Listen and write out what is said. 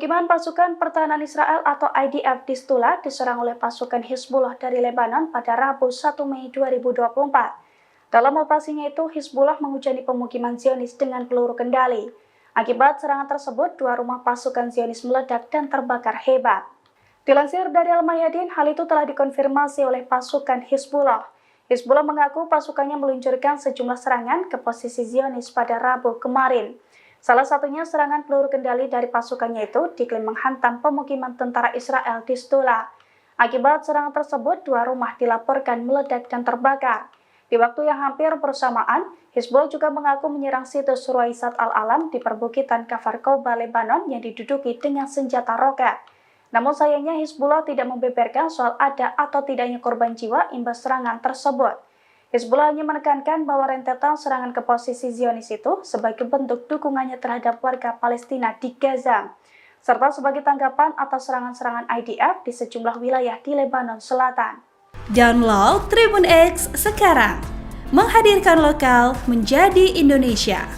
Pemukiman pasukan pertahanan Israel atau IDF di Stula diserang oleh pasukan Hizbullah dari Lebanon pada Rabu 1 Mei 2024. Dalam operasinya itu, Hizbullah menghujani pemukiman Zionis dengan peluru kendali. Akibat serangan tersebut, 2 rumah pasukan Zionis meledak dan terbakar hebat. Dilansir dari Al-Mayadin, hal itu telah dikonfirmasi oleh pasukan Hizbullah. Hizbullah mengaku pasukannya meluncurkan sejumlah serangan ke posisi Zionis pada Rabu kemarin. Salah satunya serangan peluru kendali dari pasukannya itu diklaim menghantam pemukiman tentara Israel di Stula. Akibat serangan tersebut, 2 rumah dilaporkan meledak dan terbakar. Di waktu yang hampir bersamaan, Hizbullah juga mengaku menyerang situs Ruwaisat Al-Alam di perbukitan Kafar Koba, Lebanon yang diduduki dengan senjata roket. Namun sayangnya Hizbullah tidak membeberkan soal ada atau tidaknya korban jiwa imbas serangan tersebut. Hizbullah hanya menekankan bahwa rentetan serangan ke posisi Zionis itu sebagai bentuk dukungannya terhadap warga Palestina di Gaza, serta sebagai tanggapan atas serangan-serangan IDF di sejumlah wilayah di Lebanon Selatan. Download Tribun X sekarang, menghadirkan lokal menjadi Indonesia.